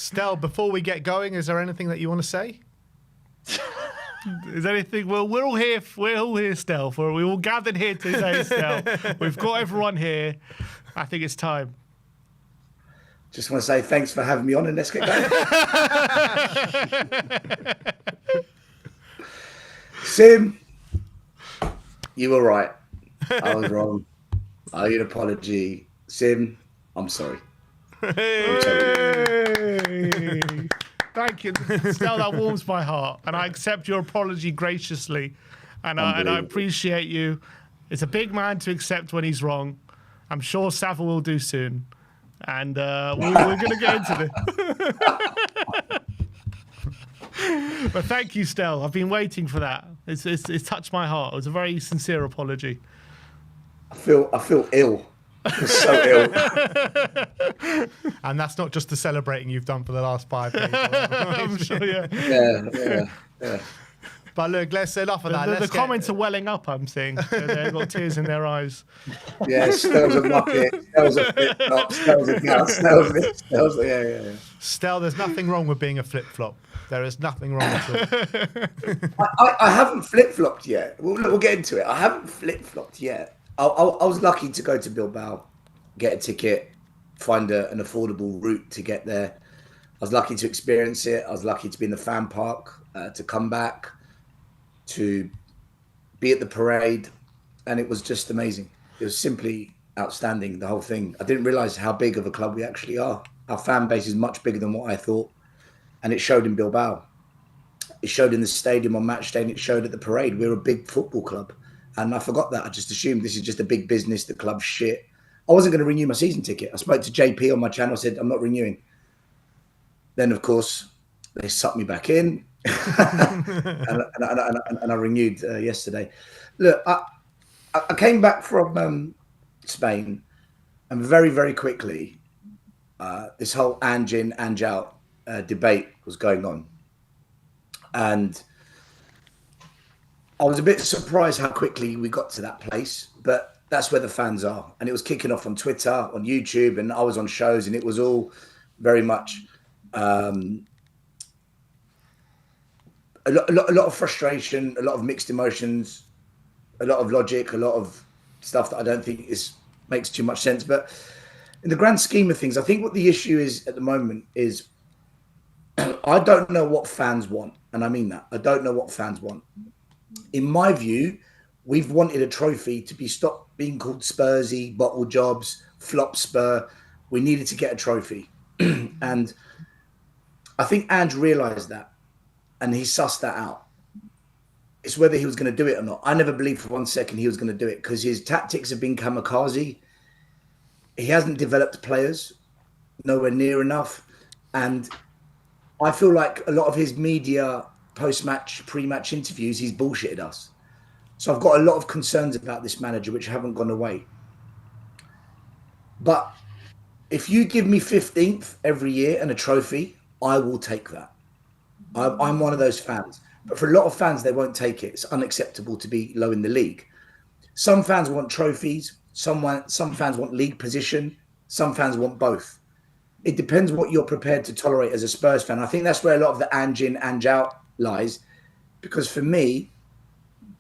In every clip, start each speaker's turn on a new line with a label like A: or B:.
A: Stel, before we get going, is there anything that you want to say? Is anything? Well, we're all here. We're all here, Stel. We all gathered here today, Stel. We've got everyone here. I think it's time.
B: Just want to say thanks for having me on, and let's get going. Sim, you were right. I was wrong. I owe you an apology. Sim, I'm sorry.
A: Hey. Thank you. Stel, that warms my heart. And I accept your apology graciously. And I appreciate you. It's a big man to accept when he's wrong. I'm sure Savile will do soon. And we're going to get into this. But thank you, Stel. I've been waiting for that. It's touched my heart. It was a very sincere apology.
B: I feel ill. I'm so ill.
A: And that's not just the celebrating you've done for the last 5 days. I'm sure, yeah.
B: Yeah.
A: But look, let's enough of that. The comments are welling up, I'm seeing. They've got tears in their eyes.
B: Yeah, Stel's a muppet. Stel's a flip-flop. Stel's a gas. Stel's yeah.
A: Stel, there's nothing wrong with being a flip-flop. There is nothing wrong at
B: all. I haven't flip-flopped yet. We'll get into it. I haven't flip-flopped yet. I was lucky to go to Bilbao, get a ticket, find an affordable route to get there. I was lucky to experience it. I was lucky to be in the fan park, to come back, to be at the parade. And it was just amazing. It was simply outstanding, the whole thing. I didn't realize how big of a club we actually are. Our fan base is much bigger than what I thought. And it showed in Bilbao. It showed in the stadium on match day, and it showed at the parade. We're a big football club. And I forgot that. I just assumed this is just a big business. The club's shit. I wasn't going to renew my season ticket. I spoke to JP on my channel. I said, I'm not renewing. Then, of course, they sucked me back in. and I renewed yesterday. Look, I came back from Spain, and very, very quickly, this whole Ange in, Ange out debate was going on. And I was a bit surprised how quickly we got to that place, but that's where the fans are. And it was kicking off on Twitter, on YouTube, and I was on shows, and it was all very much a lot of frustration, a lot of mixed emotions, a lot of logic, a lot of stuff that I don't think makes too much sense. But in the grand scheme of things, I think what the issue is at the moment is I don't know what fans want. And I mean that. I don't know what fans want. In my view, we've wanted a trophy to be stopped being called Spursy, bottle jobs, flop spur. We needed to get a trophy. And I think Ange realised that, and he sussed that out. It's whether he was going to do it or not. I never believed for 1 second he was going to do it, because his tactics have been kamikaze. He hasn't developed players, nowhere near enough. And I feel like a lot of his media post-match, pre-match interviews, he's bullshitted us. So I've got a lot of concerns about this manager, which haven't gone away. But if you give me 15th every year and a trophy, I will take that. I'm one of those fans. But for a lot of fans, they won't take it. It's unacceptable to be low in the league. Some fans want trophies. Some fans want league position. Some fans want both. It depends what you're prepared to tolerate as a Spurs fan. I think that's where a lot of the Ange in, Ange out lies. Because for me,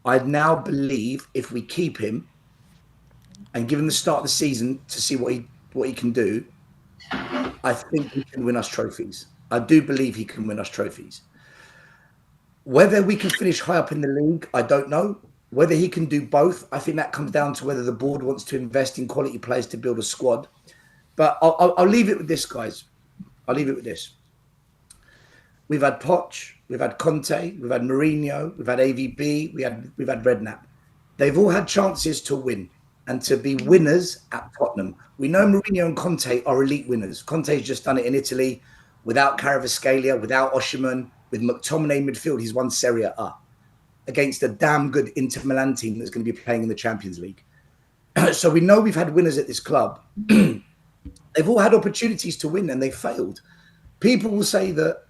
B: I now believe if we keep him and give him the start of the season to see what he can do, I think he can win us trophies. I do believe he can win us trophies. Whether we can finish high up in the league, I don't know. Whether he can do both, I think that comes down to whether the board wants to invest in quality players to build a squad. But I'll leave it with this, guys. I'll leave it with this. We've had Poch, we've had Conte, we've had Mourinho, we've had AVB, we've had Redknapp. They've all had chances to win and to be winners at Tottenham. We know Mourinho and Conte are elite winners. Conte's just done it in Italy without Kvaratskhelia, without Osimhen, with McTominay midfield. He's won Serie A against a damn good Inter Milan team that's going to be playing in the Champions League. So we know we've had winners at this club. They've all had opportunities to win and they failed. People will say that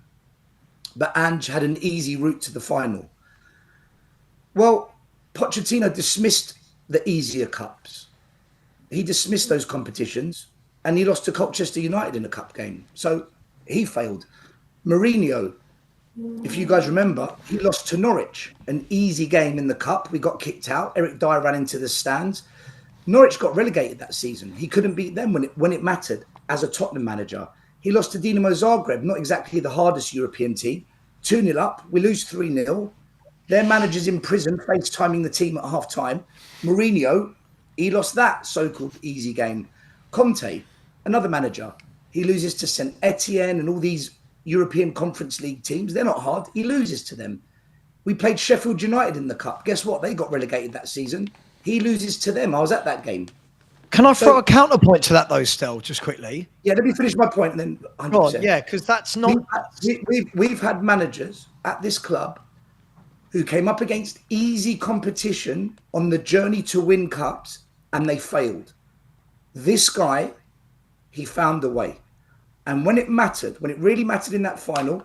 B: Ange had an easy route to the final. Well, Pochettino dismissed the easier cups. He dismissed those competitions and he lost to Colchester United in a cup game. So he failed. Mourinho, if you guys remember, he lost to Norwich, an easy game in the cup. We got kicked out. Eric Dyer ran into the stands. Norwich got relegated that season. He couldn't beat them when it mattered as a Tottenham manager. He lost to Dinamo Zagreb, not exactly the hardest European team. 2-0 up. We lose 3-0. Their manager's in prison, FaceTiming the team at half-time. Mourinho, he lost that so-called easy game. Conte, another manager, he loses to St Etienne and all these European Conference League teams. They're not hard. He loses to them. We played Sheffield United in the cup. Guess what? They got relegated that season. He loses to them. I was at that game.
C: Can I throw a counterpoint to that, though, Stel, just quickly?
B: Yeah, let me finish my point and then 100%.
C: Go on, yeah, because that's not...
B: We've had managers at this club who came up against easy competition on the journey to win cups, and they failed. This guy, he found a way. And when it mattered, when it really mattered in that final,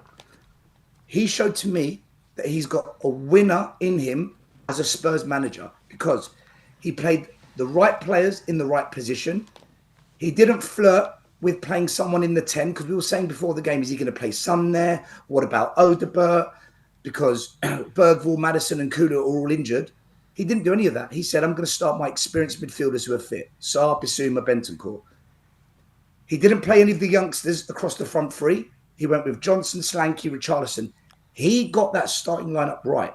B: he showed to me that he's got a winner in him as a Spurs manager, because he played the right players in the right position. He didn't flirt with playing someone in the 10, because we were saying before the game, is he going to play Son there? What about Odegaard? Because Bergvall, Maddison and Kula are all injured. He didn't do any of that. He said, I'm going to start my experienced midfielders who are fit. Sarr, Bissouma, Bentancur. He didn't play any of the youngsters across the front three. He went with Johnson, Slanky, Richarlison. He got that starting lineup right.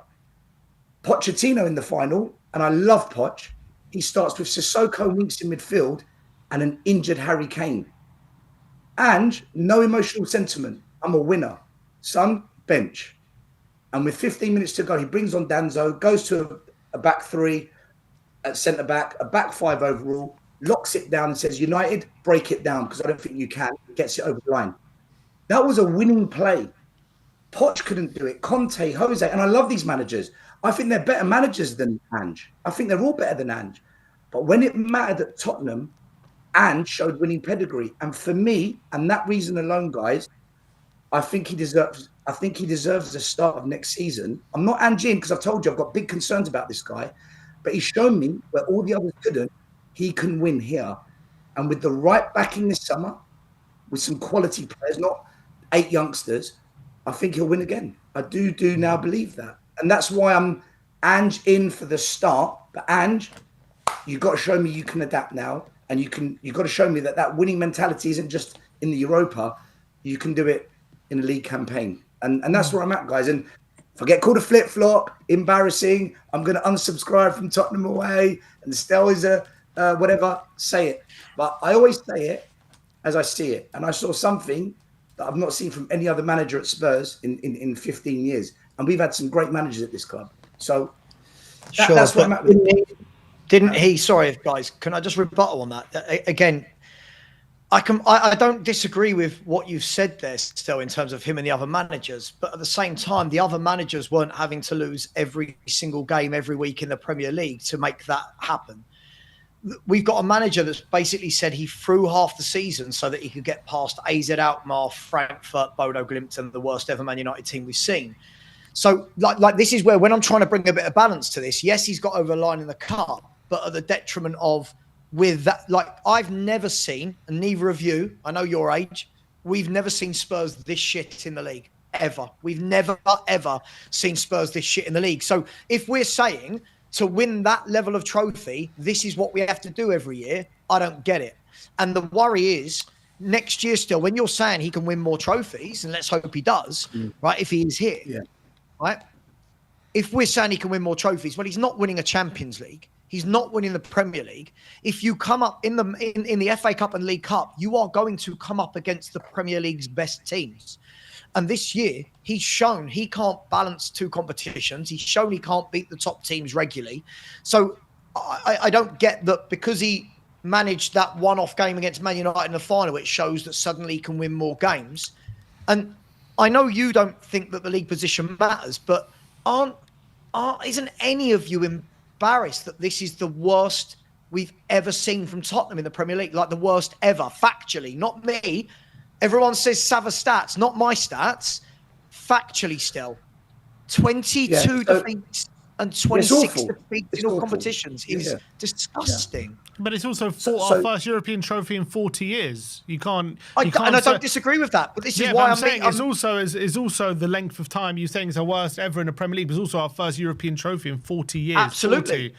B: Pochettino in the final, and I love Poch, he starts with Sissoko and Winks in midfield and an injured Harry Kane. And no emotional sentiment. I'm a winner. Son, bench. And with 15 minutes to go, he brings on Danzo, goes to a back three at centre back, a back five overall, locks it down and says, United, break it down because I don't think you can. Gets it over the line. That was a winning play. Poch couldn't do it. Conte, Jose, and I love these managers. I think they're better managers than Ange. I think they're all better than Ange. But when it mattered at Tottenham, Ange showed winning pedigree. And for me, and that reason alone, guys, I think he deserves the start of next season. I'm not Angeing because I've told you I've got big concerns about this guy, but he's shown me where all the others couldn't, he can win here. And with the right backing this summer, with some quality players, not 8 youngsters, I think he'll win again. I do now believe that. And that's why I'm Ange in for the start. But Ange, you've got to show me you can adapt now. And you've got to show me that winning mentality isn't just in the Europa. You can do it in a league campaign. And that's where I'm at, guys. And if I get called a flip-flop, embarrassing, I'm going to unsubscribe from Tottenham away. And Stel is a whatever, say it. But I always say it as I see it. And I saw something that I've not seen from any other manager at Spurs in 15 years. And we've had some great managers at this club. So that's what I'm at with.
C: Didn't he? Sorry, guys. Can I just rebuttal on that? Again, I don't disagree with what you've said there still in terms of him and the other managers. But at the same time, the other managers weren't having to lose every single game every week in the Premier League to make that happen. We've got a manager that's basically said he threw half the season so that he could get past AZ Alkmaar, Frankfurt, Bodo Glimt, and the worst ever Man United team we've seen. So, like this is where, when I'm trying to bring a bit of balance to this, yes, he's got over the line in the cup, but at the detriment of, with that, like, I've never seen, and neither of you, I know your age, we've never seen Spurs this shit in the league, ever. We've never, ever seen Spurs this shit in the league. So if we're saying to win that level of trophy, this is what we have to do every year, I don't get it. And the worry is, next year still, when you're saying he can win more trophies, and let's hope he does, right, if he is here, right? If we're saying he can win more trophies, well, he's not winning a Champions League. He's not winning the Premier League. If you come up in the FA Cup and League Cup, you are going to come up against the Premier League's best teams. And this year, he's shown he can't balance 2 competitions. He's shown he can't beat the top teams regularly. So I don't get that because he managed that one-off game against Man United in the final, it shows that suddenly he can win more games. And I know you don't think that the league position matters, but isn't any of you embarrassed that this is the worst we've ever seen from Tottenham in the Premier League? Like the worst ever, factually, not me. Everyone says Sava stats, not my stats. Factually still. 22 defeats and 26
B: awful.
C: defeats
B: It's
C: in all
B: awful.
C: competitions is disgusting.
A: But it's also
B: So-
A: our first European trophy in 40 years. You can't.
C: I
A: You can't
C: and I
A: say-
C: don't disagree with that, but this
A: Yeah,
C: is
A: but
C: why
A: I'm
C: I'm
A: saying
C: being,
A: it's also the length of time. You're saying it's our worst ever in the Premier League, but it's also our first European trophy in 40 years.
C: Absolutely.
A: 40.